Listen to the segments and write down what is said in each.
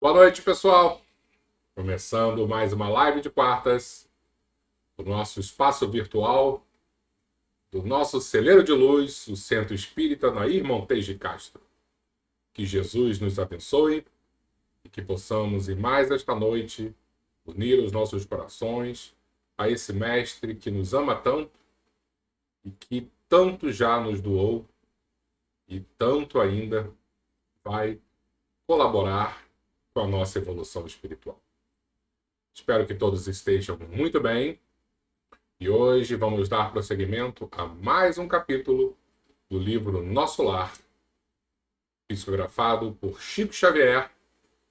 Boa noite, pessoal. Começando mais uma live de quartas do nosso espaço virtual, do nosso celeiro de luz, o Centro Espírita Nair Montes de Castro. Que Jesus nos abençoe e que possamos, em mais esta noite, unir os nossos corações a esse Mestre que nos ama tanto e que tanto já nos doou e tanto ainda vai colaborar com a nossa evolução espiritual. Espero que todos estejam muito bem. E hoje vamos dar prosseguimento a mais um capítulo do livro Nosso Lar, psicografado por Chico Xavier,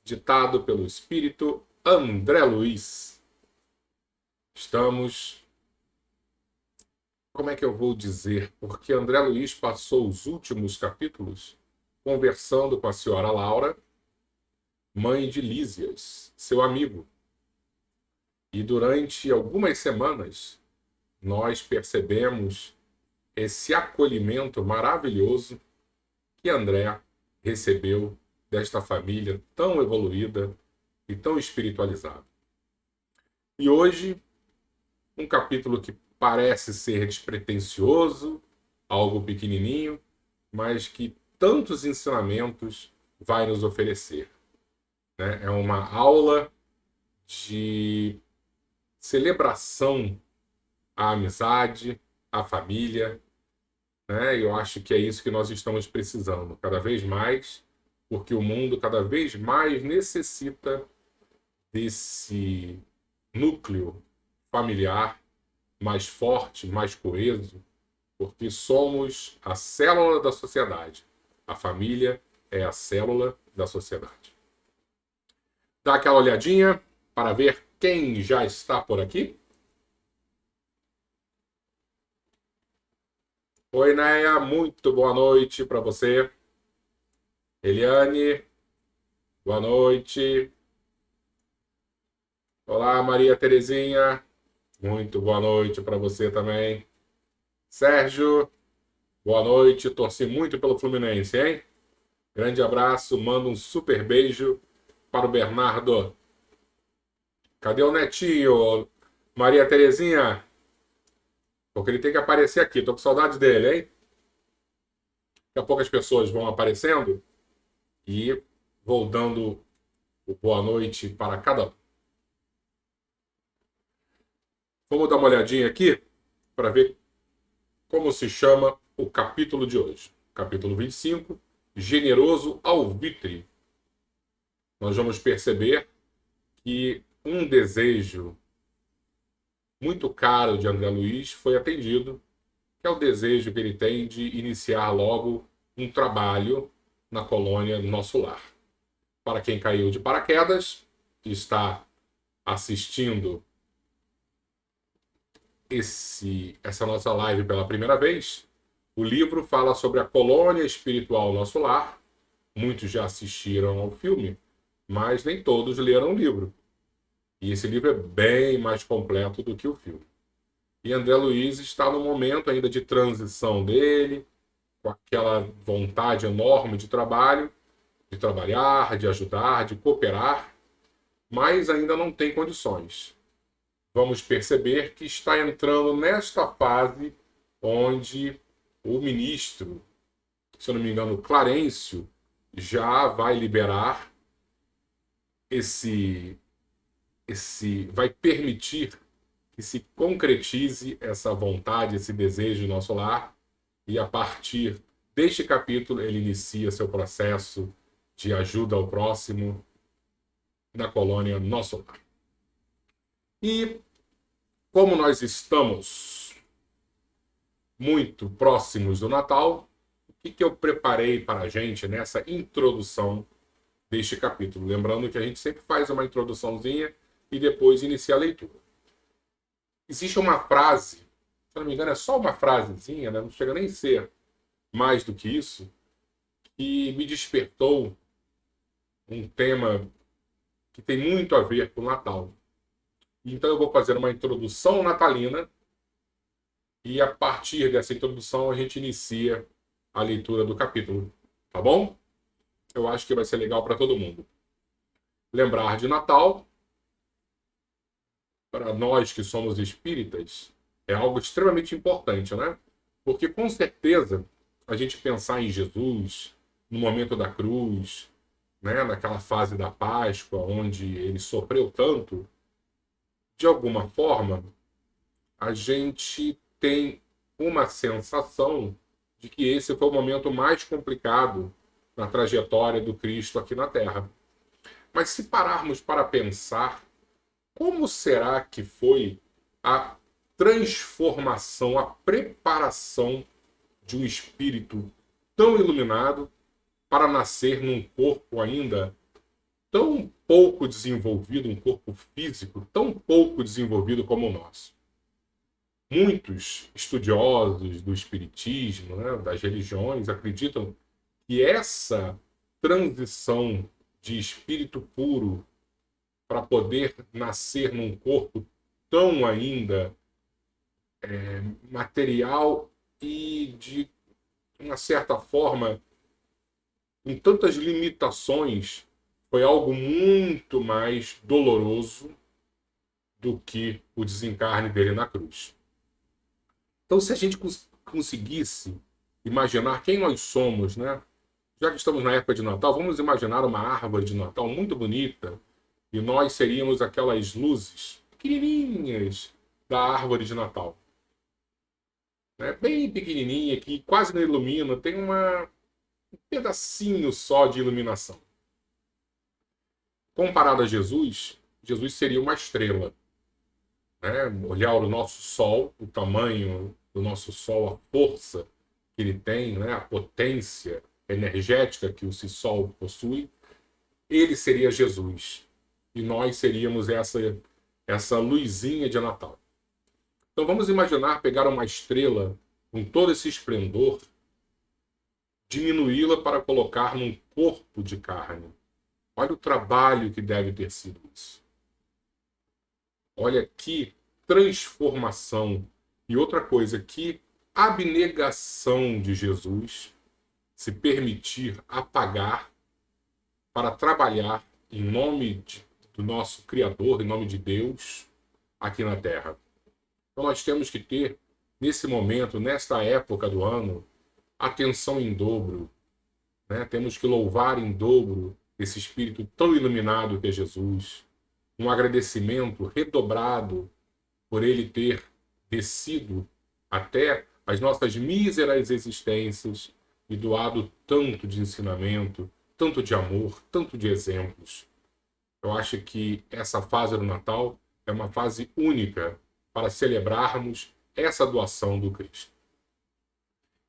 ditado pelo espírito André Luiz. Estamos, como é que eu vou dizer? Porque André Luiz passou os últimos capítulos conversando com a senhora Laura, mãe de Lísias, seu amigo. E durante algumas semanas nós percebemos esse acolhimento maravilhoso que André recebeu desta família tão evoluída e tão espiritualizada. E hoje, um capítulo que parece ser despretensioso, algo pequenininho, mas que tantos ensinamentos vai nos oferecer. Né? É uma aula de celebração à amizade, à família, né? Eu acho que é isso que nós estamos precisando, cada vez mais, porque o mundo cada vez mais necessita desse núcleo familiar mais forte, mais coeso, porque somos a célula da sociedade. A família é a célula da sociedade. Dá aquela olhadinha para ver quem já está por aqui. Oi, Neia, muito boa noite para você. Eliane, boa noite. Olá, Maria Terezinha, muito boa noite para você também. Sérgio, boa noite. Torci muito pelo Fluminense, hein? Grande abraço, mando um super beijo para o Bernardo. Cadê o Netinho? Maria Terezinha? Porque ele tem que aparecer aqui, tô com saudade dele, hein? Daqui a pouco as pessoas vão aparecendo e vou dando o boa noite para cada um. Vamos dar uma olhadinha aqui para ver como se chama o capítulo de hoje. Capítulo 25, Generoso Alvitre. Nós vamos perceber que um desejo muito caro de André Luiz foi atendido, que é o desejo que ele tem de iniciar logo um trabalho na colônia Nosso Lar. Para quem caiu de paraquedas, está assistindo essa nossa live pela primeira vez, o livro fala sobre a colônia espiritual Nosso Lar. Muitos já assistiram ao filme, mas nem todos leram o livro. E esse livro é bem mais completo do que o filme. E André Luiz está no momento ainda de transição dele, com aquela vontade enorme de trabalho, de trabalhar, de ajudar, de cooperar, mas ainda não tem condições. Vamos perceber que está entrando nesta fase onde o ministro, se eu não me engano, Clarencio, já vai liberar vai permitir que se concretize essa vontade, esse desejo de Nosso Lar, e a partir deste capítulo ele inicia seu processo de ajuda ao próximo na colônia Nosso Lar. E como nós estamos muito próximos do Natal, o que eu preparei para a gente nessa introdução deste capítulo? Lembrando que a gente sempre faz uma introduçãozinha e depois inicia a leitura. Existe uma frase, se eu não me engano é só uma frasezinha, né? Não chega nem a ser mais do que isso, que me despertou um tema que tem muito a ver com o Natal. Então eu vou fazer uma introdução natalina e a partir dessa introdução a gente inicia a leitura do capítulo, tá bom? Eu acho que vai ser legal para todo mundo. lembrar de Natal, para nós que somos espíritas, é algo extremamente importante, né? Porque com certeza a gente pensar em Jesus no momento da cruz, né, naquela fase da Páscoa, onde ele sofreu tanto, de alguma forma, a gente tem uma sensação de que esse foi o momento mais complicado na trajetória do Cristo aqui na Terra. Mas se pararmos para pensar, como será que foi a transformação, a preparação de um espírito tão iluminado para nascer num corpo ainda tão pouco desenvolvido, um corpo físico tão pouco desenvolvido como o nosso? Muitos estudiosos do espiritismo, né, das religiões, acreditam que essa transição de espírito puro para poder nascer num corpo tão ainda material e de uma certa forma com tantas limitações, foi algo muito mais doloroso do que o desencarne dele na cruz. Então, se a gente conseguisse imaginar quem nós somos, né? Já que estamos na época de Natal, vamos imaginar uma árvore de Natal muito bonita e nós seríamos aquelas luzes pequenininhas da árvore de Natal. Né? Bem pequenininha, que quase não ilumina, tem um pedacinho só de iluminação. Comparado a Jesus, Jesus seria uma estrela. Né? Olhar o nosso Sol, o tamanho do nosso Sol, a força que ele tem, né? A potência energética que o Sol possui, ele seria Jesus. E nós seríamos essa luzinha de Natal. Então vamos imaginar pegar uma estrela com todo esse esplendor, diminuí-la para colocar num corpo de carne. Olha o trabalho que deve ter sido isso. Olha que transformação. E outra coisa, que abnegação de Jesus se permitir apagar para trabalhar em nome do nosso Criador, em nome de Deus, aqui na Terra. Então nós temos que ter, nesse momento, nesta época do ano, atenção em dobro. Né? Temos que louvar em dobro esse Espírito tão iluminado que é Jesus. Um agradecimento redobrado por ele ter descido até as nossas míseras existências e doado tanto de ensinamento, tanto de amor, tanto de exemplos. Eu acho que essa fase do Natal é uma fase única para celebrarmos essa doação do Cristo.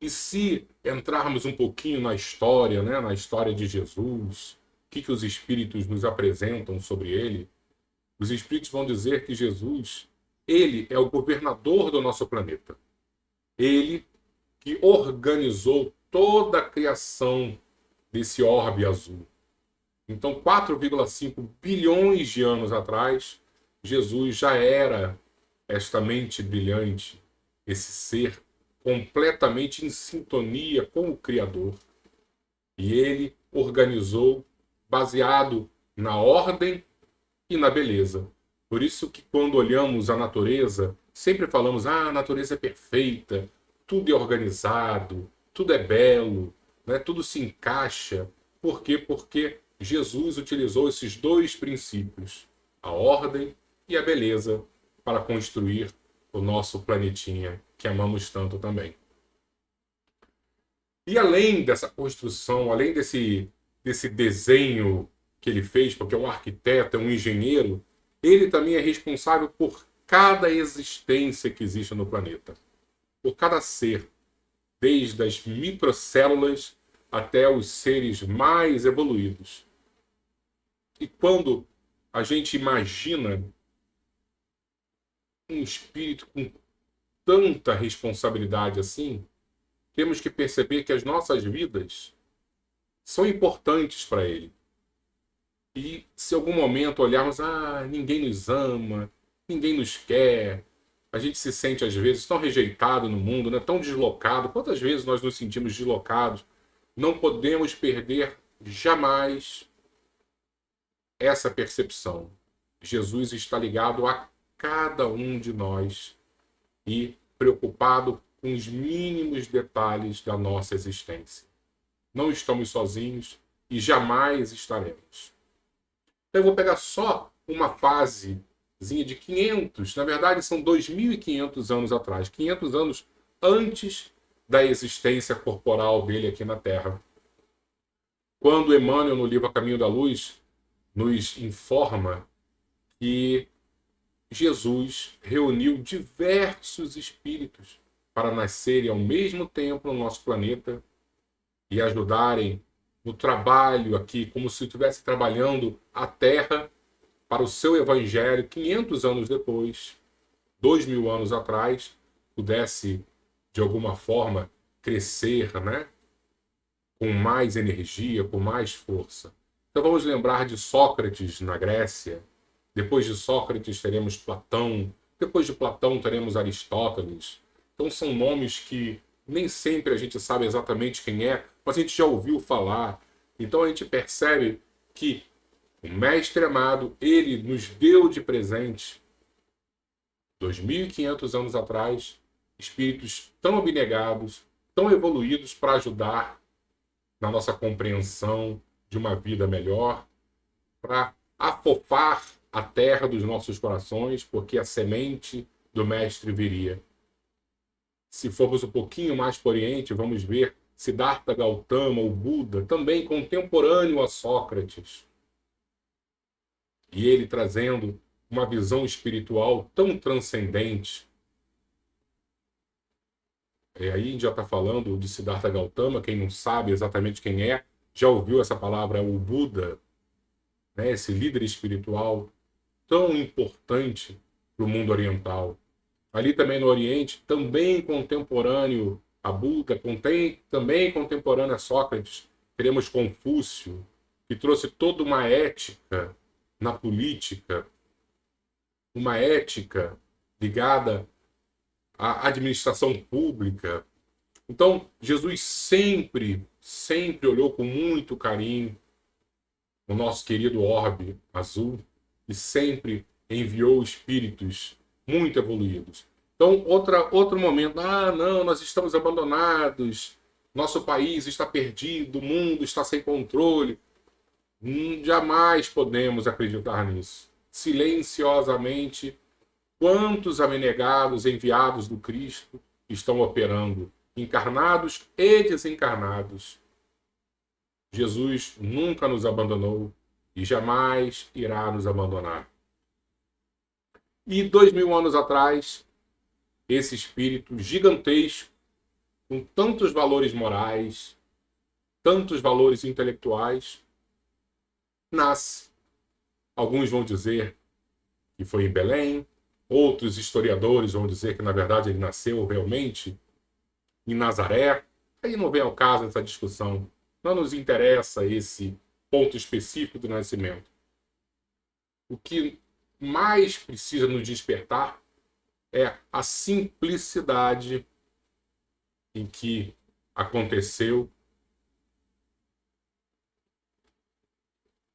E se entrarmos um pouquinho na história, né, na história de Jesus, o que os Espíritos nos apresentam sobre ele, os Espíritos vão dizer que Jesus, ele é o governador do nosso planeta. Ele que organizou toda a criação desse orbe azul. Então, 4,5 bilhões de anos atrás, Jesus já era esta mente brilhante, esse ser completamente em sintonia com o Criador. E ele organizou baseado na ordem e na beleza. Por isso que quando olhamos a natureza, sempre falamos, a natureza é perfeita, tudo é organizado, tudo é belo, né? Tudo se encaixa. Por quê? Porque Jesus utilizou esses dois princípios, a ordem e a beleza, para construir o nosso planetinha, que amamos tanto também. E além dessa construção, além desse desenho que ele fez, porque é um arquiteto, é um engenheiro, ele também é responsável por cada existência que existe no planeta. Por cada ser, desde as microcélulas até os seres mais evoluídos. E quando a gente imagina um espírito com tanta responsabilidade assim, temos que perceber que as nossas vidas são importantes para ele. E se em algum momento olharmos, ninguém nos ama, ninguém nos quer, a gente se sente às vezes tão rejeitado no mundo, né? Tão deslocado. Quantas vezes nós nos sentimos deslocados? Não podemos perder jamais essa percepção. Jesus está ligado a cada um de nós e preocupado com os mínimos detalhes da nossa existência. Não estamos sozinhos e jamais estaremos. Então eu vou pegar só uma fasezinha de 500, na verdade são 2.500 anos atrás, 500 anos antes da existência corporal dele aqui na Terra. Quando Emmanuel, no livro A Caminho da Luz, nos informa que Jesus reuniu diversos espíritos para nascerem ao mesmo tempo no nosso planeta e ajudarem no trabalho aqui, como se estivesse trabalhando a Terra para o seu evangelho 500 anos depois, 2.000 anos atrás, pudesse, de alguma forma, crescer, né? Com mais energia, com mais força. Então vamos lembrar de Sócrates na Grécia. Depois de Sócrates teremos Platão. Depois de Platão teremos Aristóteles. Então são nomes que nem sempre a gente sabe exatamente quem é, mas a gente já ouviu falar. Então a gente percebe que o Mestre amado, ele nos deu de presente, 2.500 anos atrás, espíritos tão abnegados, tão evoluídos para ajudar na nossa compreensão de uma vida melhor, para afofar a terra dos nossos corações, porque a semente do Mestre viria. Se formos um pouquinho mais para o Oriente, vamos ver Siddhartha Gautama, o Buda, também contemporâneo a Sócrates. E ele trazendo uma visão espiritual tão transcendente. E aí a gente já está falando de Siddhartha Gautama, quem não sabe exatamente quem é, já ouviu essa palavra, o Buda, né? Esse líder espiritual tão importante para o mundo oriental. Ali também no Oriente, também contemporâneo a Buda, também contemporâneo a Sócrates, teremos Confúcio, que trouxe toda uma ética na política, uma ética ligada à administração pública. Então, Jesus sempre olhou com muito carinho o nosso querido orbe azul e sempre enviou espíritos muito evoluídos. Então, outro momento, não, nós estamos abandonados, nosso país está perdido, o mundo está sem controle. Jamais podemos acreditar nisso. Silenciosamente, quantos abnegados enviados do Cristo estão operando, encarnados e desencarnados. Jesus nunca nos abandonou e jamais irá nos abandonar. E 2.000 anos atrás, esse espírito gigantesco, com tantos valores morais, tantos valores intelectuais, nasce. Alguns vão dizer que foi em Belém, outros historiadores vão dizer que, na verdade, ele nasceu realmente em Nazaré. Aí não vem ao caso essa discussão. Não nos interessa esse ponto específico do nascimento. O que mais precisa nos despertar é a simplicidade em que aconteceu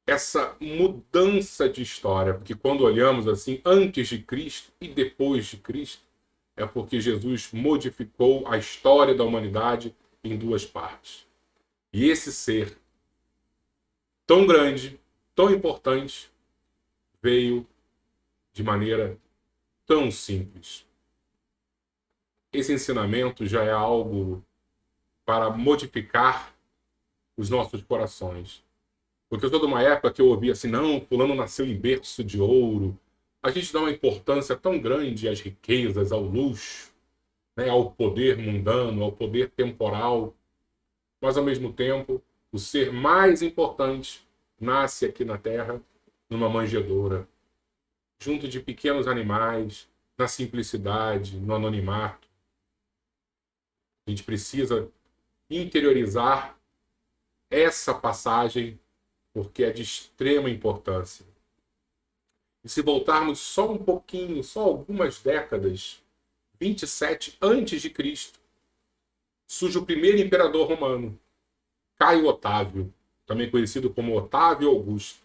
essa mudança de história, porque quando olhamos assim, antes de Cristo e depois de Cristo, é porque Jesus modificou a história da humanidade em duas partes. E esse ser tão grande, tão importante, veio de maneira tão simples. Esse ensinamento já é algo para modificar os nossos corações. Porque eu sou de uma época que eu ouvia assim, não, fulano nasceu em berço de ouro. A gente dá uma importância tão grande às riquezas, ao luxo, né, ao poder mundano, ao poder temporal. Mas, ao mesmo tempo, o ser mais importante nasce aqui na Terra, numa manjedoura, junto de pequenos animais, na simplicidade, no anonimato. A gente precisa interiorizar essa passagem porque é de extrema importância. E se voltarmos só um pouquinho, só algumas décadas, 27 antes de Cristo, surge o primeiro imperador romano, Caio Otávio, também conhecido como Otávio Augusto.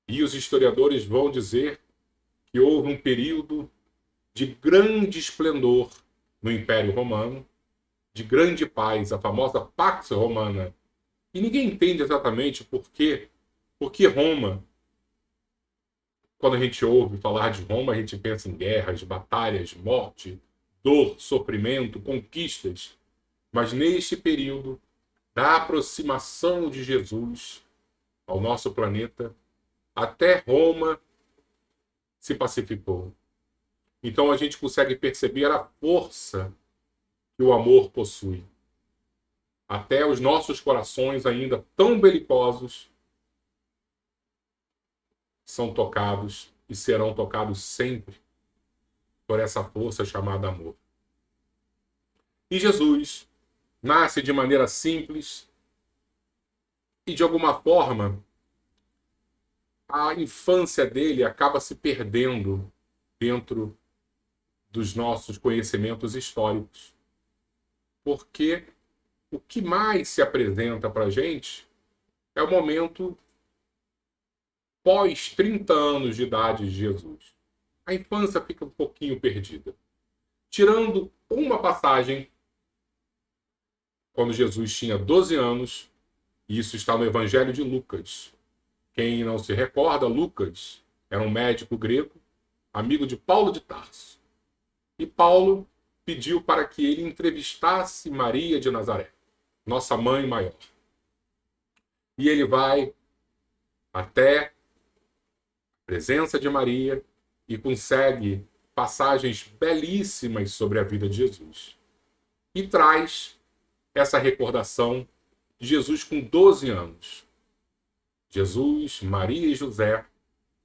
E os historiadores vão dizer que houve um período de grande esplendor no Império Romano, de grande paz, a famosa Pax Romana. E ninguém entende exatamente por quê. Porque Roma, quando a gente ouve falar de Roma, a gente pensa em guerras, batalhas, morte, dor, sofrimento, conquistas. Mas neste período da aproximação de Jesus ao nosso planeta, até Roma se pacificou. Então a gente consegue perceber a força que o amor possui. Até os nossos corações, ainda tão belicosos, são tocados e serão tocados sempre por essa força chamada amor. E Jesus nasce de maneira simples e, de alguma forma, a infância dele acaba se perdendo dentro dos nossos conhecimentos históricos. Porque o que mais se apresenta para a gente é o momento pós 30 anos de idade de Jesus. A infância fica um pouquinho perdida. Tirando uma passagem, quando Jesus tinha 12 anos, e isso está no Evangelho de Lucas. Quem não se recorda, Lucas era um médico grego, amigo de Paulo de Tarso. E Paulo pediu para que ele entrevistasse Maria de Nazaré, nossa mãe maior. E ele vai até a presença de Maria e consegue passagens belíssimas sobre a vida de Jesus. E traz essa recordação de Jesus com 12 anos. Jesus, Maria e José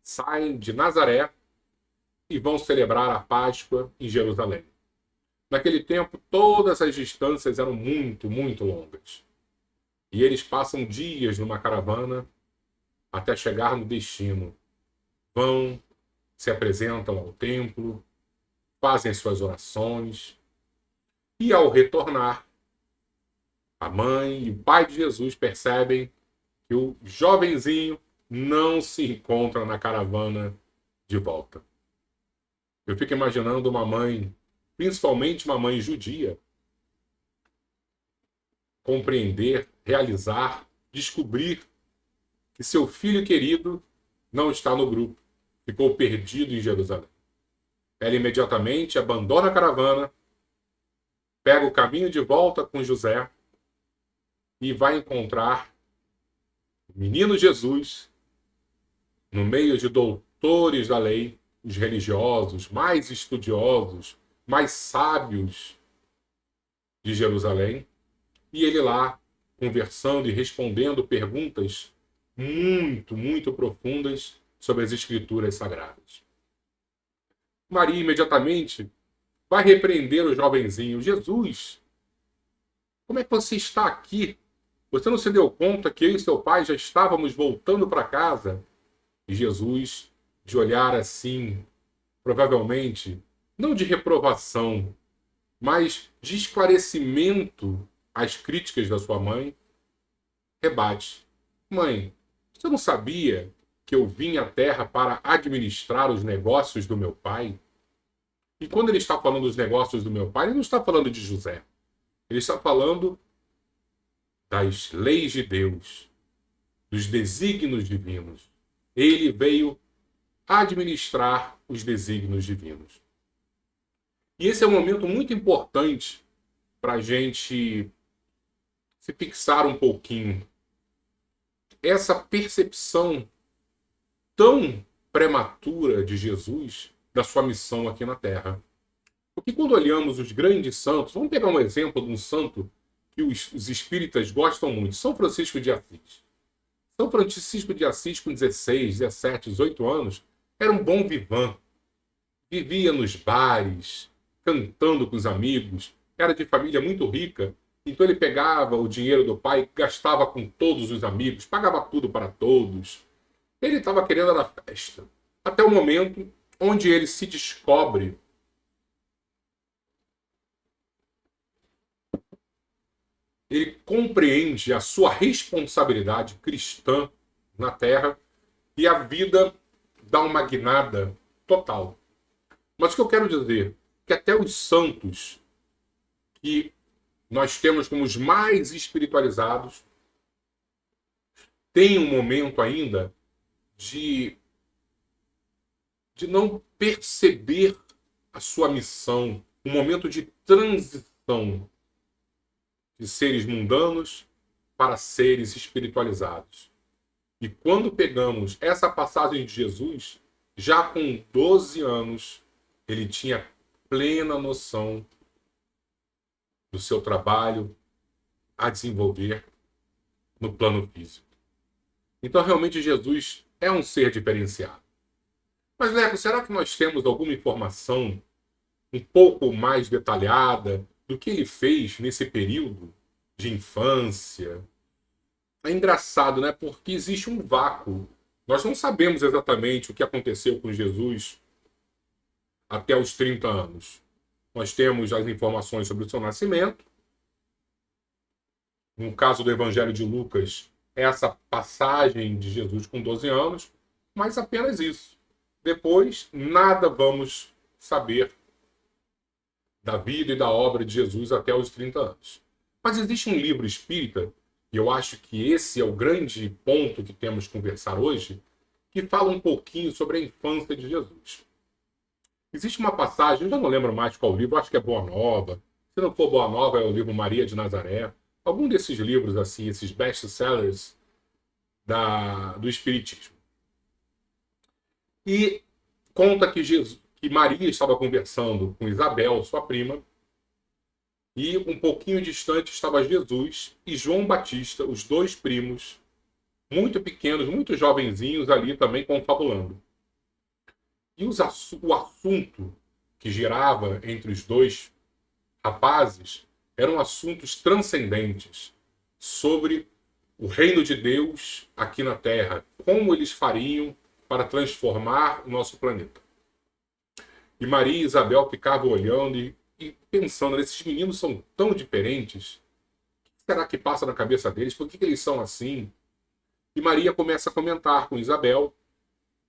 saem de Nazaré e vão celebrar a Páscoa em Jerusalém. Naquele tempo, todas as distâncias eram muito, muito longas. E eles passam dias numa caravana até chegar no destino. Vão, se apresentam ao templo, fazem suas orações. E ao retornar, a mãe e o pai de Jesus percebem que o jovenzinho não se encontra na caravana de volta. Eu fico imaginando uma mãe, principalmente uma mãe judia, compreender, realizar, descobrir que seu filho querido não está no grupo, ficou perdido em Jerusalém. Ela imediatamente abandona a caravana, pega o caminho de volta com José e vai encontrar o menino Jesus no meio de doutores da lei, os religiosos, mais estudiosos, mais sábios de Jerusalém, e ele lá conversando e respondendo perguntas muito, muito profundas sobre as escrituras sagradas. Maria imediatamente vai repreender o jovenzinho. Jesus, como é que você está aqui? Você não se deu conta que eu e seu pai já estávamos voltando para casa? E Jesus, de olhar assim, provavelmente, não de reprovação, mas de esclarecimento às críticas da sua mãe, rebate. Mãe, você não sabia que eu vim à terra para administrar os negócios do meu pai? E quando ele está falando dos negócios do meu pai, ele não está falando de José. Ele está falando das leis de Deus, dos desígnios divinos. Ele veio administrar os desígnios divinos. E esse é um momento muito importante para a gente se fixar um pouquinho. Essa percepção tão prematura de Jesus, da sua missão aqui na Terra. Porque quando olhamos os grandes santos, vamos pegar um exemplo de um santo que os espíritas gostam muito, São Francisco de Assis. São Francisco de Assis, com 16, 17, 18 anos, era um bom vivant. Vivia nos bares, cantando com os amigos, era de família muito rica, então ele pegava o dinheiro do pai, gastava com todos os amigos, pagava tudo para todos. Ele estava querendo a festa. Até o momento onde ele se descobre ele compreende a sua responsabilidade cristã na Terra e a vida dá uma guinada total. Mas o que eu quero dizer é que até os santos, que nós temos como os mais espiritualizados, têm um momento ainda de não perceber a sua missão, um momento de transição de seres mundanos para seres espiritualizados. E quando pegamos essa passagem de Jesus, já com 12 anos, ele tinha plena noção do seu trabalho a desenvolver no plano físico. Então, realmente, Jesus é um ser diferenciado. Mas, Leco, será que nós temos alguma informação um pouco mais detalhada do que ele fez nesse período de infância? É engraçado, né? Porque existe um vácuo. Nós não sabemos exatamente o que aconteceu com Jesus até os 30 anos. Nós temos as informações sobre o seu nascimento. No caso do Evangelho de Lucas, essa passagem de Jesus com 12 anos, mas apenas isso. Depois, nada vamos saber da vida e da obra de Jesus até os 30 anos. Mas existe um livro espírita, e eu acho que esse é o grande ponto que temos que conversar hoje, que fala um pouquinho sobre a infância de Jesus. Existe uma passagem, eu já não lembro mais qual livro, acho que é Boa Nova. Se não for Boa Nova, é o livro Maria de Nazaré. Algum desses livros, assim, esses best-sellers do Espiritismo. E conta que Maria estava conversando com Isabel, sua prima, e um pouquinho distante estava Jesus e João Batista, os dois primos, muito pequenos, muito jovenzinhos ali também confabulando. E o assunto que girava entre os dois rapazes eram assuntos transcendentes sobre o reino de Deus aqui na Terra, como eles fariam para transformar o nosso planeta. E Maria e Isabel ficavam olhando e pensando, esses meninos são tão diferentes, o que será que passa na cabeça deles? Por que eles são assim? E Maria começa a comentar com Isabel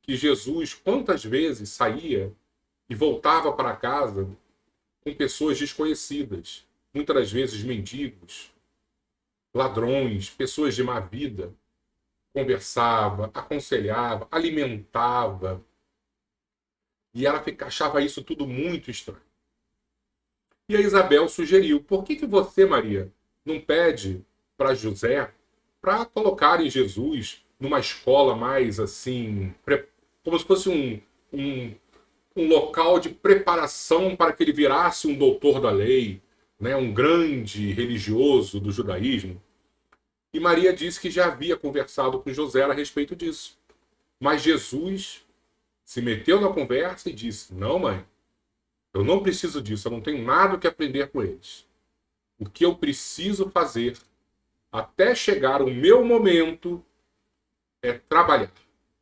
que Jesus quantas vezes saía e voltava para casa com pessoas desconhecidas, muitas das vezes mendigos, ladrões, pessoas de má vida. Conversava, aconselhava, alimentava. E ela achava isso tudo muito estranho. E a Isabel sugeriu, por que você, Maria, não pede para José para colocar em Jesus numa escola mais assim, como se fosse um local de preparação para que ele virasse um doutor da lei, né, um grande religioso do judaísmo? E Maria disse que já havia conversado com José a respeito disso. Mas Jesus se meteu na conversa e disse, não, mãe, eu não preciso disso, eu não tenho nada que aprender com eles. O que eu preciso fazer até chegar o meu momento é trabalhar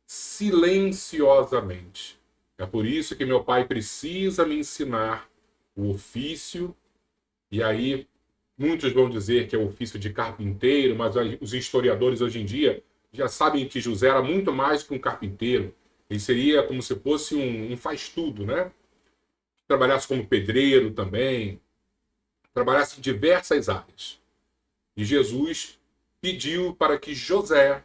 silenciosamente. É por isso que meu pai precisa me ensinar o ofício. E aí muitos vão dizer que é o ofício de carpinteiro, mas os historiadores hoje em dia já sabem que José era muito mais que um carpinteiro. Ele seria como se fosse um faz-tudo, né? Trabalhasse como pedreiro também, trabalhasse em diversas áreas. E Jesus pediu para que José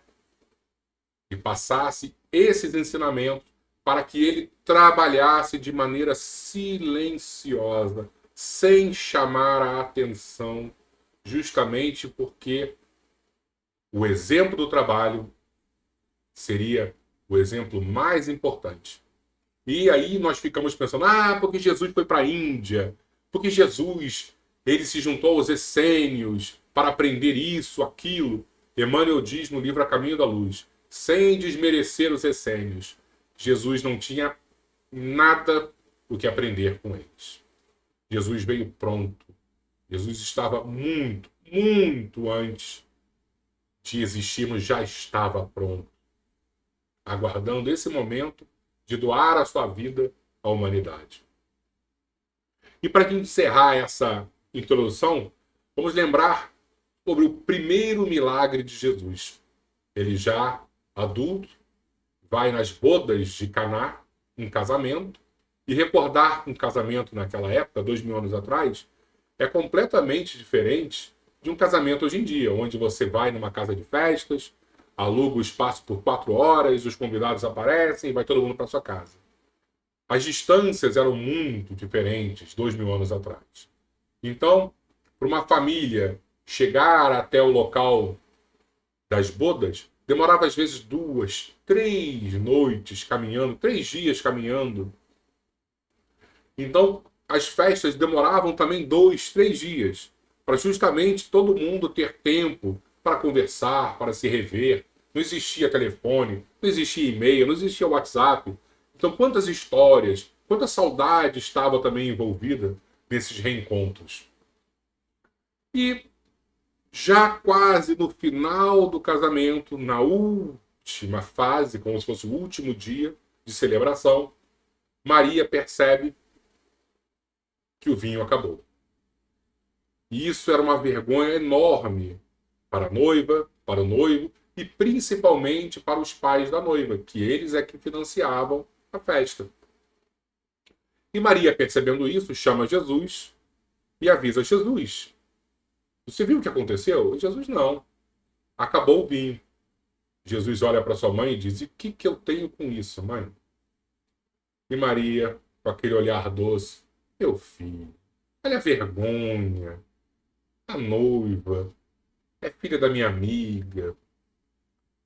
lhe passasse esses ensinamentos para que ele trabalhasse de maneira silenciosa, sem chamar a atenção, justamente porque o exemplo do trabalho seria o exemplo mais importante. E aí nós ficamos pensando, porque Jesus foi para a Índia, porque Jesus ele se juntou aos essênios para aprender isso, aquilo. Emmanuel diz no livro A Caminho da Luz, sem desmerecer os essênios, Jesus não tinha nada o que aprender com eles. Jesus veio pronto. Jesus estava muito, muito antes de existirmos, já estava pronto, aguardando esse momento de doar a sua vida à humanidade. E para encerrar essa introdução, vamos lembrar sobre o primeiro milagre de Jesus. Ele já adulto, vai nas bodas de Caná, um casamento, e recordar um casamento naquela época, 2000 anos atrás, é completamente diferente de um casamento hoje em dia, onde você vai numa casa de festas, aluga o espaço por 4 horas, os convidados aparecem e vai todo mundo para sua casa. As distâncias eram muito diferentes 2000 anos atrás. Então, para uma família chegar até o local das bodas, demorava às vezes 2, 3 noites caminhando, 3 dias caminhando. Então, as festas demoravam também 2, 3 dias, para justamente todo mundo ter tempo para conversar, para se rever. Não existia telefone, não existia e-mail, não existia WhatsApp. Então, quantas histórias, quanta saudade estava também envolvida nesses reencontros. E já quase no final do casamento, na última fase, como se fosse o último dia de celebração, Maria percebe que o vinho acabou. E isso era uma vergonha enorme para a noiva, para o noivo e principalmente para os pais da noiva, que eles é que financiavam a festa. E Maria, percebendo isso, chama Jesus e avisa Jesus. Você viu o que aconteceu? E Jesus não. Acabou o vinho. Jesus olha para sua mãe e diz: e o que eu tenho com isso, mãe? E Maria, com aquele olhar doce: meu filho, olha a vergonha. A noiva é filha da minha amiga.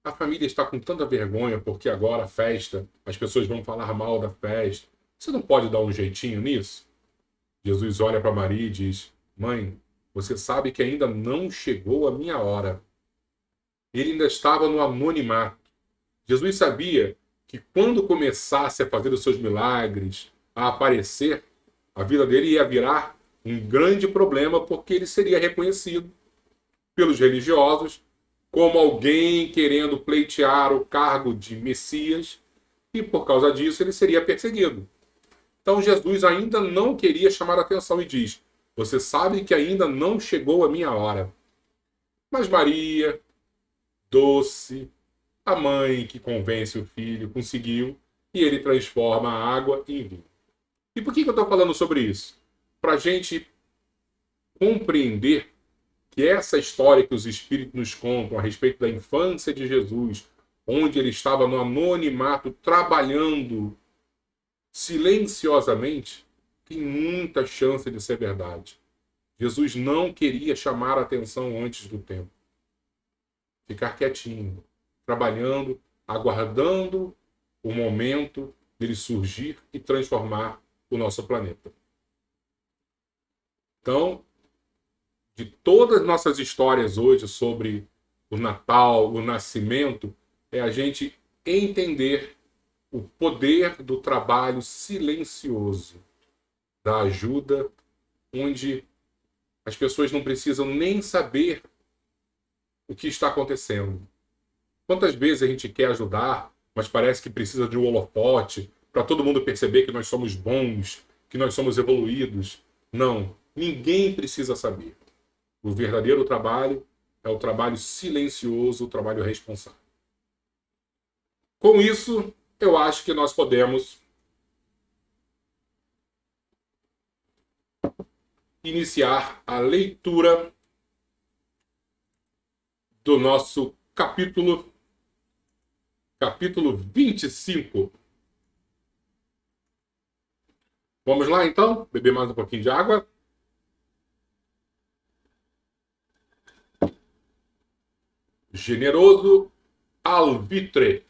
A família está com tanta vergonha porque agora a festa, as pessoas vão falar mal da festa. Você não pode dar um jeitinho nisso? Jesus olha para Maria e diz: mãe, você sabe que ainda não chegou a minha hora. Ele ainda estava no anonimato. Jesus sabia que quando começasse a fazer os seus milagres, a aparecer, a vida dele ia virar um grande problema, porque ele seria reconhecido pelos religiosos como alguém querendo pleitear o cargo de Messias, e por causa disso ele seria perseguido. Então Jesus ainda não queria chamar a atenção e diz: você sabe que ainda não chegou a minha hora. Mas Maria, doce, a mãe que convence o filho, conseguiu, e ele transforma a água em vinho. E por que eu estou falando sobre isso? Para a gente compreender que essa história que os Espíritos nos contam a respeito da infância de Jesus, onde ele estava no anonimato, trabalhando silenciosamente, tem muita chance de ser verdade. Jesus não queria chamar a atenção antes do tempo. Ficar quietinho, trabalhando, aguardando o momento dele surgir e transformar o nosso planeta. Então, de todas as nossas histórias hoje sobre o Natal, o nascimento, é a gente entender o poder do trabalho silencioso, da ajuda, onde as pessoas não precisam nem saber o que está acontecendo. Quantas vezes a gente quer ajudar, mas parece que precisa de um holofote para todo mundo perceber que nós somos bons, que nós somos evoluídos. Não, ninguém precisa saber. O verdadeiro trabalho é o trabalho silencioso, o trabalho responsável. Com isso, eu acho que nós podemos iniciar a leitura do nosso capítulo 25. Vamos lá, então? Beber mais um pouquinho de água. Generoso alvitre.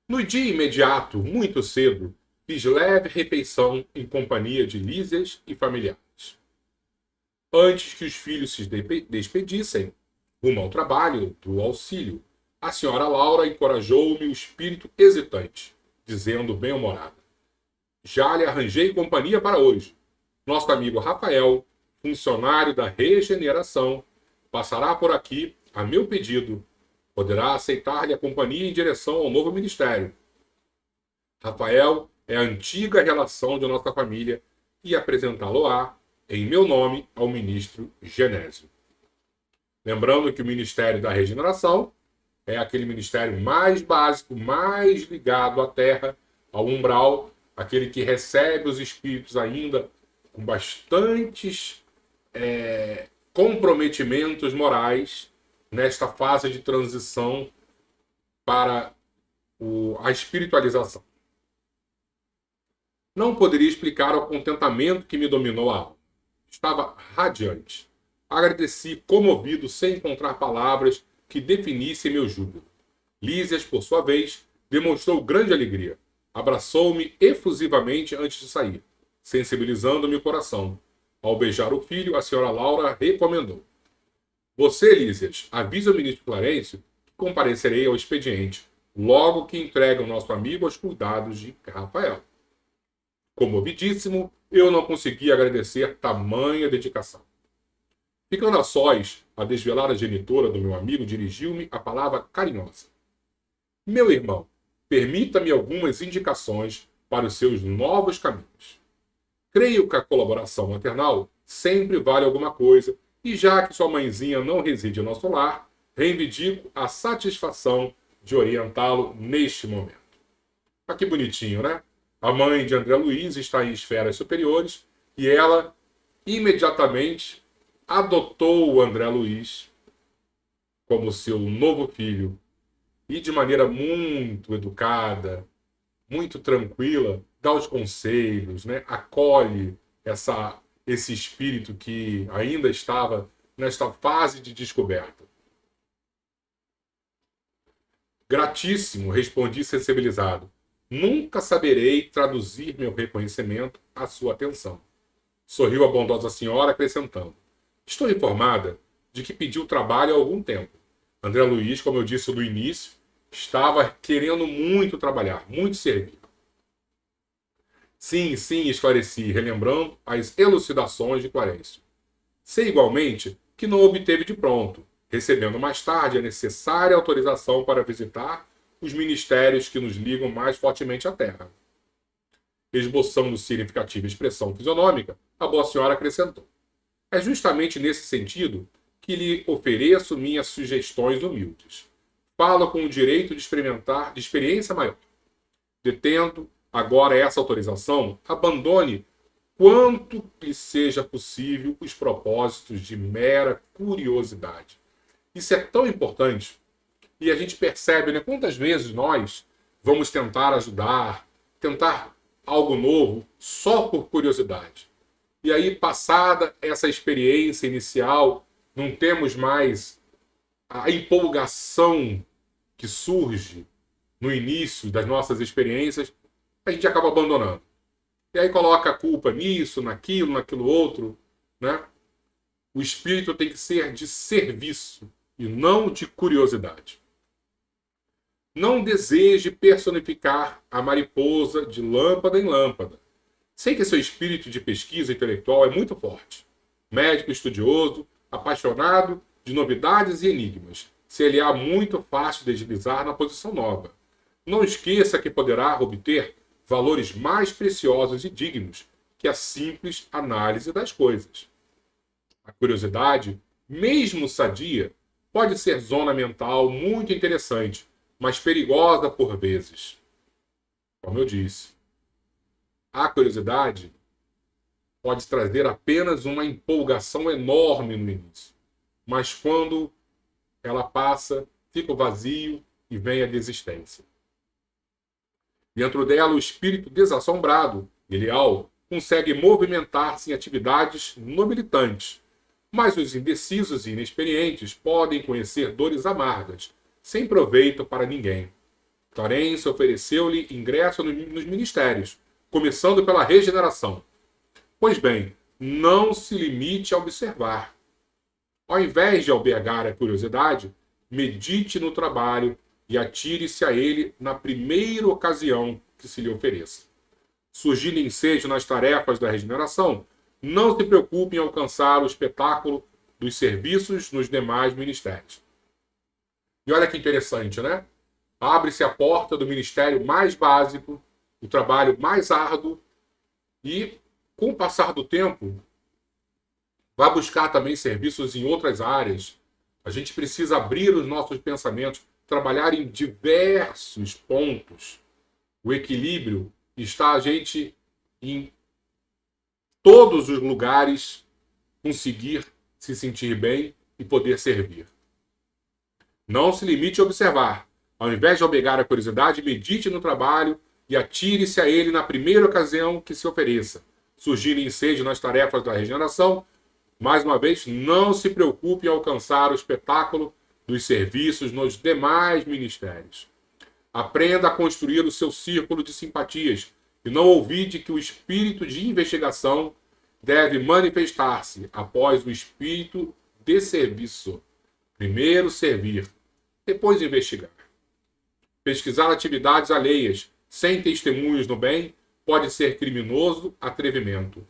No dia imediato, muito cedo, fiz leve refeição em companhia de Lísias e familiares. Antes que os filhos se despedissem, rumo ao trabalho do auxílio, a senhora Laura encorajou-me o espírito hesitante, dizendo bem-humorada: já lhe arranjei companhia para hoje. Nosso amigo Rafael, funcionário da regeneração, passará por aqui a meu pedido. Poderá aceitar-lhe a companhia em direção ao novo ministério. Rafael é a antiga relação de nossa família e apresentá-lo-á, em meu nome, ao ministro Genésio. Lembrando que o Ministério da Regeneração é aquele ministério mais básico, mais ligado à terra, ao umbral, aquele que recebe os espíritos ainda com bastantes comprometimentos morais nesta fase de transição para a espiritualização. Não poderia explicar o contentamento que me dominou a alma. Estava radiante. Agradeci, comovido, sem encontrar palavras que definissem meu júbilo. Lísias, por sua vez, demonstrou grande alegria. Abraçou-me efusivamente antes de sair, sensibilizando-me o coração. Ao beijar o filho, a senhora Laura recomendou: você, Lísias, avise ao ministro Clarencio que comparecerei ao expediente, logo que entregue o nosso amigo aos cuidados de Rafael. Comovidíssimo, eu não consegui agradecer tamanha dedicação. Ficando a sós, a desvelada genitora do meu amigo dirigiu-me a palavra carinhosa. Meu irmão, permita-me algumas indicações para os seus novos caminhos. Creio que a colaboração maternal sempre vale alguma coisa, e já que sua mãezinha não reside em nosso lar, reivindico a satisfação de orientá-lo neste momento. Ah, que bonitinho, né? A mãe de André Luiz está em esferas superiores e ela imediatamente adotou o André Luiz como seu novo filho e de maneira muito educada, muito tranquila, dá os conselhos, né? Acolhe esse espírito que ainda estava nesta fase de descoberta. Gratíssimo, respondi sensibilizado. Nunca saberei traduzir meu reconhecimento à sua atenção. Sorriu a bondosa senhora, acrescentando: estou informada de que pediu trabalho há algum tempo. André Luiz, como eu disse no início, estava querendo muito trabalhar, muito servir. Sim, esclareci, relembrando as elucidações de Clarencio. Sei igualmente que não obteve de pronto, recebendo mais tarde a necessária autorização para visitar os ministérios que nos ligam mais fortemente à terra. Esboçando significativa expressão fisionômica, a boa senhora acrescentou: é justamente nesse sentido que lhe ofereço minhas sugestões humildes. Falo com o direito de experimentar de experiência maior. Detendo agora essa autorização, abandone quanto lhe seja possível os propósitos de mera curiosidade. Isso é tão importante. E a gente percebe, né, quantas vezes nós vamos tentar ajudar, tentar algo novo só por curiosidade. E aí, passada essa experiência inicial, não temos mais a empolgação que surge no início das nossas experiências, a gente acaba abandonando. E aí coloca a culpa nisso, naquilo outro, né? O espírito tem que ser de serviço e não de curiosidade. Não deseje personificar a mariposa de lâmpada em lâmpada. Sei que seu espírito de pesquisa intelectual é muito forte. Médico estudioso, apaixonado de novidades e enigmas. Se-lhe-á muito fácil deslizar na posição nova. Não esqueça que poderá obter valores mais preciosos e dignos que a simples análise das coisas. A curiosidade, mesmo sadia, pode ser zona mental muito interessante, mas perigosa por vezes. Como eu disse, a curiosidade pode trazer apenas uma empolgação enorme no início, mas quando ela passa, fica o vazio e vem a desistência. Dentro dela, o espírito desassombrado e leal consegue movimentar-se em atividades nobilitantes, mas os indecisos e inexperientes podem conhecer dores amargas, sem proveito para ninguém. Clarencio ofereceu-lhe ingresso nos ministérios, começando pela regeneração. Pois bem, não se limite a observar. Ao invés de albergar a curiosidade, medite no trabalho e atire-se a ele na primeira ocasião que se lhe ofereça. Surgindo ensejo nas tarefas da regeneração, não se preocupe em alcançar o espetáculo dos serviços nos demais ministérios. E olha que interessante, né? Abre-se a porta do ministério mais básico, o trabalho mais árduo, e, com o passar do tempo, vai buscar também serviços em outras áreas. A gente precisa abrir os nossos pensamentos, trabalhar em diversos pontos. O equilíbrio está a gente em todos os lugares conseguir se sentir bem e poder servir. Não se limite a observar. Ao invés de obrigar a curiosidade, medite no trabalho e atire-se a ele na primeira ocasião que se ofereça. Surgindo ensejo nas tarefas da regeneração, mais uma vez, não se preocupe em alcançar o espetáculo dos serviços nos demais ministérios. Aprenda a construir o seu círculo de simpatias e não olvide que o espírito de investigação deve manifestar-se após o espírito de serviço. Primeiro servir, depois investigar. Pesquisar atividades alheias sem testemunhos no bem pode ser criminoso atrevimento.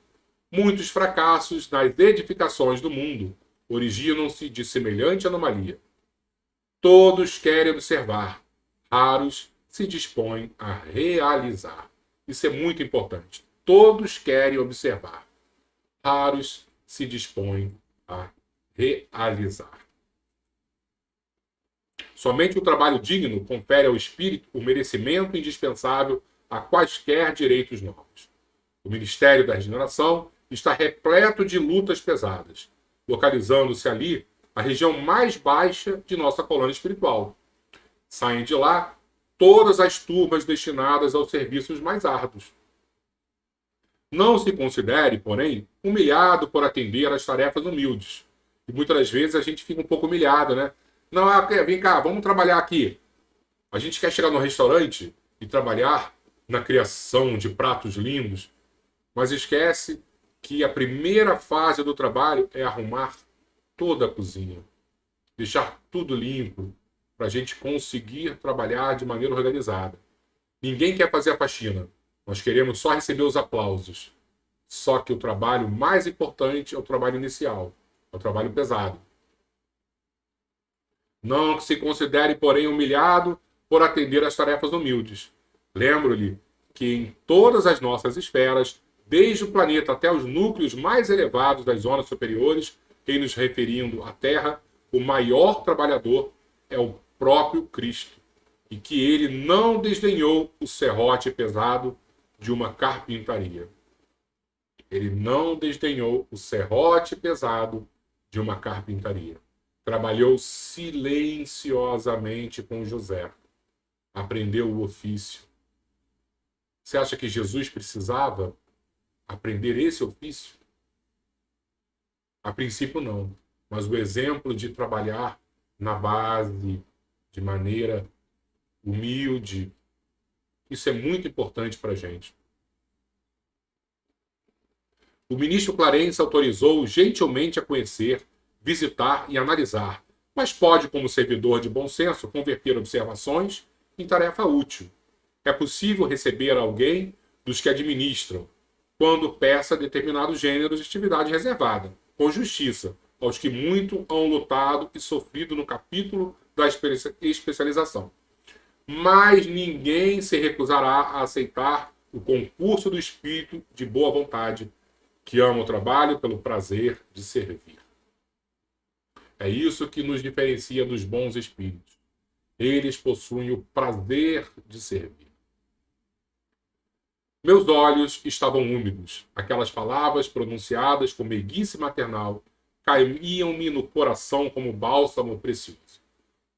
Muitos fracassos nas edificações do mundo originam-se de semelhante anomalia. Todos querem observar, raros se dispõem a realizar. Isso é muito importante. Todos querem observar, raros se dispõem a realizar. Somente o trabalho digno confere ao espírito o merecimento indispensável a quaisquer direitos novos. O Ministério da Regeneração está repleto de lutas pesadas, localizando-se ali a região mais baixa de nossa colônia espiritual. Saem de lá todas as turmas destinadas aos serviços mais árduos. Não se considere, porém, humilhado por atender às tarefas humildes. E muitas das vezes a gente fica um pouco humilhado, né? Não, vem cá, vamos trabalhar aqui. A gente quer chegar no restaurante e trabalhar na criação de pratos lindos, mas esquece que a primeira fase do trabalho é arrumar toda a cozinha. Deixar tudo limpo para a gente conseguir trabalhar de maneira organizada. Ninguém quer fazer a faxina. Nós queremos só receber os aplausos. Só que o trabalho mais importante é o trabalho inicial. É o trabalho pesado. Não se considere, porém, humilhado por atender às tarefas humildes. Lembro-lhe que em todas as nossas esferas, desde o planeta até os núcleos mais elevados das zonas superiores, em nos referindo à Terra, o maior trabalhador é o próprio Cristo, e que ele não desdenhou o serrote pesado de uma carpintaria. Ele não desdenhou o serrote pesado de uma carpintaria. Trabalhou silenciosamente com José. Aprendeu o ofício. Você acha que Jesus precisava aprender esse ofício? A princípio, não. Mas o exemplo de trabalhar na base, de maneira humilde, isso é muito importante para a gente. O ministro Clarence autorizou gentilmente a conhecer, visitar e analisar, mas pode, como servidor de bom senso, converter observações em tarefa útil. É possível receber alguém dos que administram, quando peça determinado gênero de atividade reservada, com justiça, aos que muito hão lutado e sofrido no capítulo da especialização. Mas ninguém se recusará a aceitar o concurso do espírito de boa vontade, que ama o trabalho pelo prazer de servir. É isso que nos diferencia dos bons espíritos. Eles possuem o prazer de servir. Meus olhos estavam úmidos. Aquelas palavras pronunciadas com meiguice maternal caíam-me no coração como bálsamo precioso.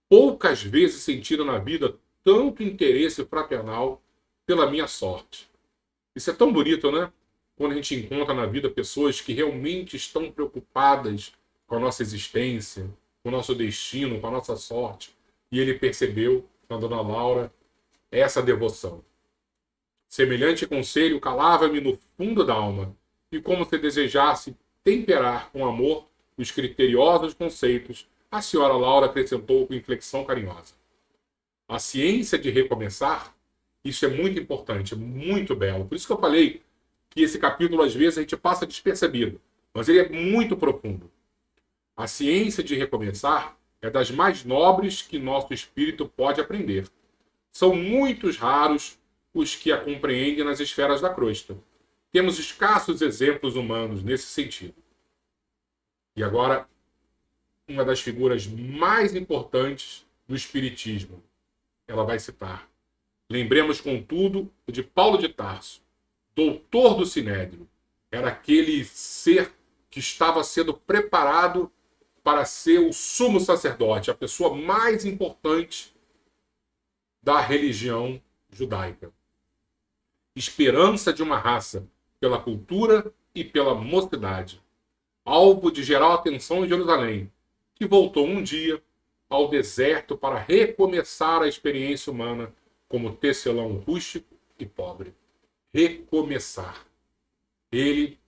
Poucas vezes sentiram na vida tanto interesse fraternal pela minha sorte. Isso é tão bonito, né? Quando a gente encontra na vida pessoas que realmente estão preocupadas com a nossa existência, com o nosso destino, com a nossa sorte. E ele percebeu, na dona Laura, essa devoção. Semelhante conselho calava-me no fundo da alma, e como se desejasse temperar com amor os criteriosos conceitos, a senhora Laura acrescentou com inflexão carinhosa. A ciência de recomeçar, isso é muito importante, muito belo. Por isso que eu falei que esse capítulo, às vezes, a gente passa despercebido, mas ele é muito profundo. A ciência de recomeçar é das mais nobres que nosso espírito pode aprender. São muitos raros os que a compreendem nas esferas da crosta. Temos escassos exemplos humanos nesse sentido. E agora, uma das figuras mais importantes no Espiritismo. Ela vai citar. Lembremos, contudo, de Paulo de Tarso, doutor do Sinédrio. Era aquele ser que estava sendo preparado para ser o sumo sacerdote, a pessoa mais importante da religião judaica. Esperança de uma raça pela cultura e pela mocidade. Alvo de geral atenção em Jerusalém, que voltou um dia ao deserto para recomeçar a experiência humana como tecelão rústico e pobre. Recomeçar. Ele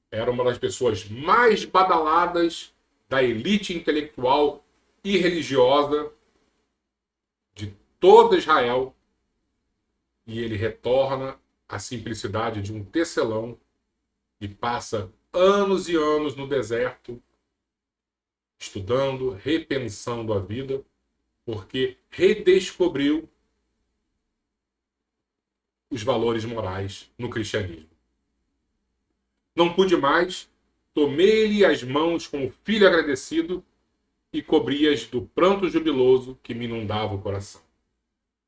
era uma das pessoas mais badaladas da elite intelectual e religiosa de todo Israel, e ele retorna à simplicidade de um tecelão e passa anos e anos no deserto, estudando, repensando a vida, porque redescobriu os valores morais no cristianismo. Não pude mais, tomei-lhe as mãos como filho agradecido e cobri-as do pranto jubiloso que me inundava o coração.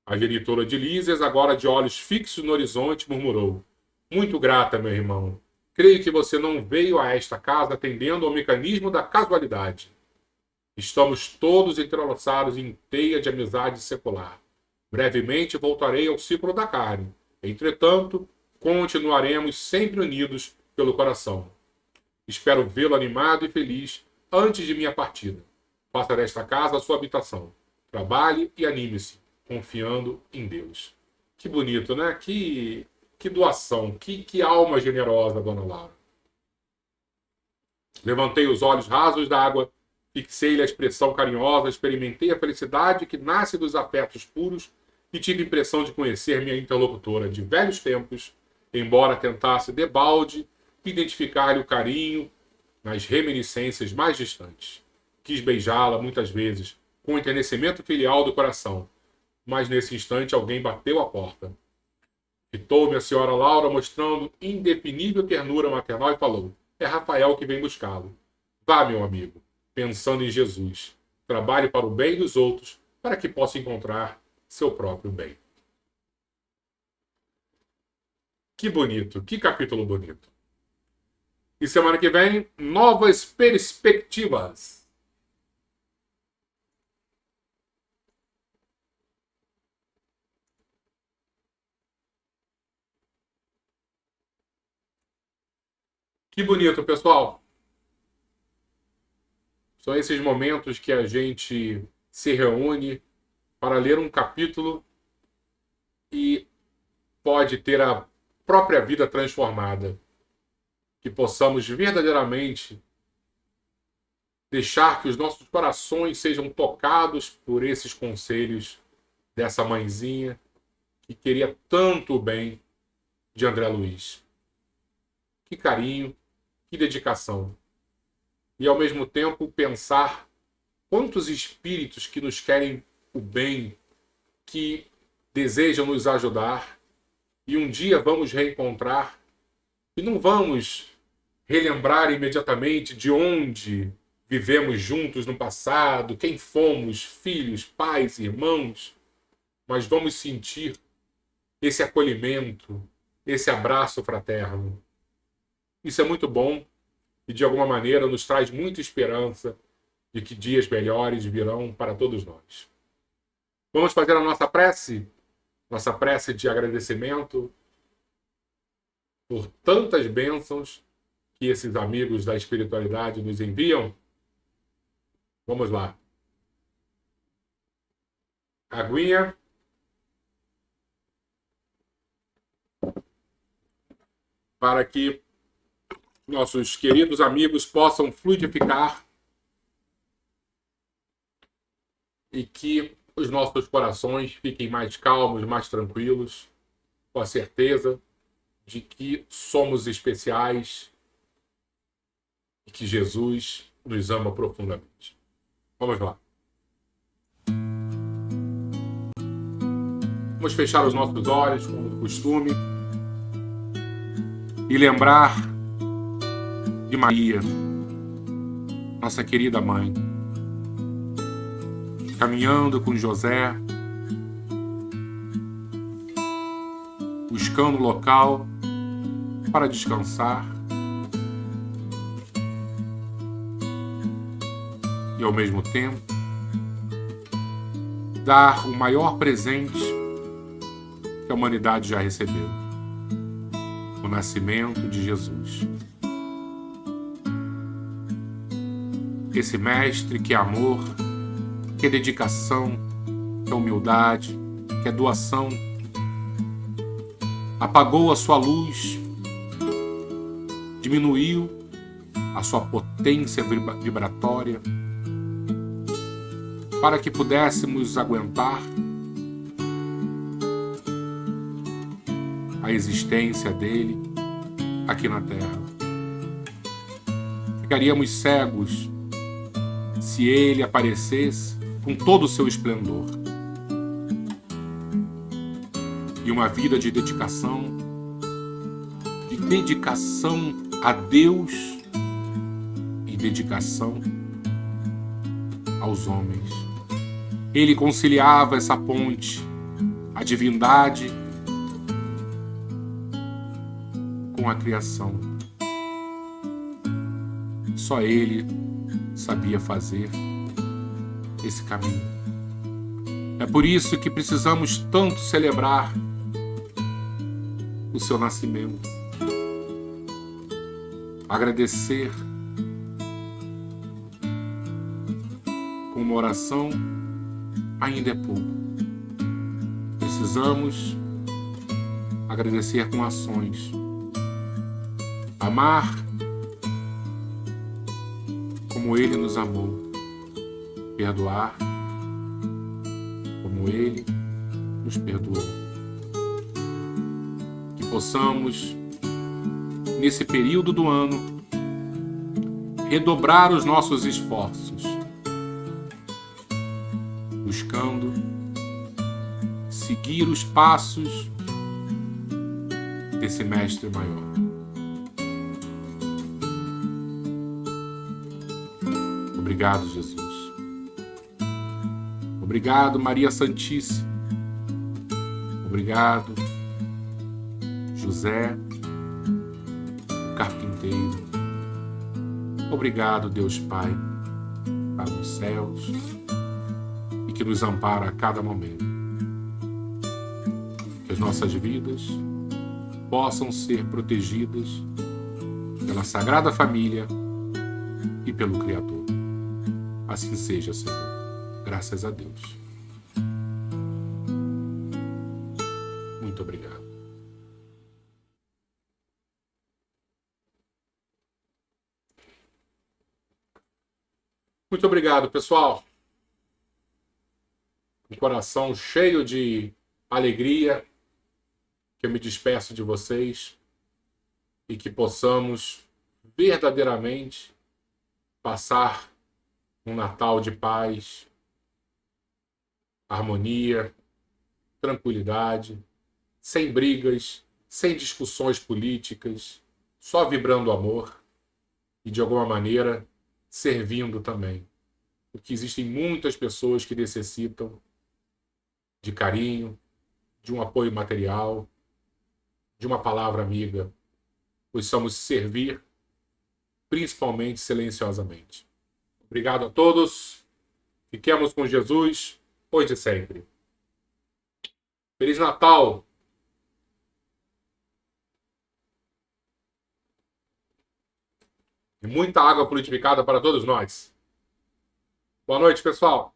A genitora de Lísias, agora de olhos fixos no horizonte, murmurou: muito grata, meu irmão. Creio que você não veio a esta casa atendendo ao mecanismo da casualidade. Estamos todos entrelaçados em teia de amizade secular. Brevemente voltarei ao ciclo da carne. Entretanto, continuaremos sempre unidos pelo coração. Espero vê-lo animado e feliz antes de minha partida. Faça desta casa a sua habitação. Trabalhe e anime-se, confiando em Deus. Que bonito, né? Que doação, que alma generosa, dona Laura. Levantei os olhos rasos da água, fixei-lhe a expressão carinhosa, experimentei a felicidade que nasce dos afetos puros e tive a impressão de conhecer minha interlocutora de velhos tempos, embora tentasse debalde identificar-lhe o carinho nas reminiscências mais distantes. Quis beijá-la muitas vezes, com o enternecimento filial do coração, mas nesse instante alguém bateu à porta. Fitou-me a senhora Laura, mostrando indefinível ternura maternal, e falou: é Rafael que vem buscá-lo. Vá, meu amigo, pensando em Jesus. Trabalhe para o bem dos outros, para que possa encontrar seu próprio bem. Que bonito, que capítulo bonito. E semana que vem, novas perspectivas. Que bonito, pessoal. São esses momentos que a gente se reúne para ler um capítulo e pode ter a própria vida transformada. Que possamos verdadeiramente deixar que os nossos corações sejam tocados por esses conselhos dessa mãezinha que queria tanto o bem de André Luiz. Que carinho, que dedicação. E ao mesmo tempo pensar quantos espíritos que nos querem o bem, que desejam nos ajudar, e um dia vamos reencontrar, e não vamos relembrar imediatamente de onde vivemos juntos no passado, quem fomos, filhos, pais, irmãos, mas vamos sentir esse acolhimento, esse abraço fraterno. Isso é muito bom e, de alguma maneira, nos traz muita esperança de que dias melhores virão para todos nós. Vamos fazer a nossa prece de agradecimento por tantas bênçãos que esses amigos da espiritualidade nos enviam. Vamos lá. Aguinha. Para que nossos queridos amigos possam fluidificar e que os nossos corações fiquem mais calmos, mais tranquilos, com a certeza de que somos especiais e que Jesus nos ama profundamente. Vamos lá. Vamos fechar os nossos olhos, como de costume, e lembrar de Maria, nossa querida mãe. caminhando com José, buscando um local para descansar e, ao mesmo tempo, dar o maior presente que a humanidade já recebeu: o nascimento de Jesus. Esse mestre que é amor, que é dedicação, que é humildade, que é doação, apagou a sua luz, diminuiu a sua potência vibratória, para que pudéssemos aguentar a existência dele aqui na Terra. Ficaríamos cegos se ele aparecesse com todo o seu esplendor. E uma vida de dedicação a Deus e dedicação aos homens. Ele conciliava essa ponte, a divindade com a criação. Só ele sabia fazer esse caminho. É por isso que precisamos tanto celebrar o seu nascimento. Agradecer com uma oração ainda é pouco. Precisamos agradecer com ações. Amar como ele nos amou. Perdoar como ele nos perdoou. Que possamos, nesse período do ano, redobrar os nossos esforços, buscando seguir os passos desse mestre maior. Obrigado, Jesus. Obrigado, Maria Santíssima. Obrigado, José, o carpinteiro. Obrigado, Deus Pai, Pai dos céus, e que nos ampara a cada momento. Que as nossas vidas possam ser protegidas pela Sagrada Família e pelo Criador. Assim seja, Senhor. Graças a Deus. Muito obrigado. Muito obrigado, pessoal. Com o coração cheio de alegria, que eu me despeço de vocês e que possamos verdadeiramente passar um Natal de paz, harmonia, tranquilidade, sem brigas, sem discussões políticas, só vibrando amor e, de alguma maneira, servindo também. Porque existem muitas pessoas que necessitam de carinho, de um apoio material, de uma palavra amiga. Possamos servir, principalmente silenciosamente. Obrigado a todos. Fiquemos com Jesus, hoje e sempre. Feliz Natal! E muita água purificada para todos nós. Boa noite, pessoal.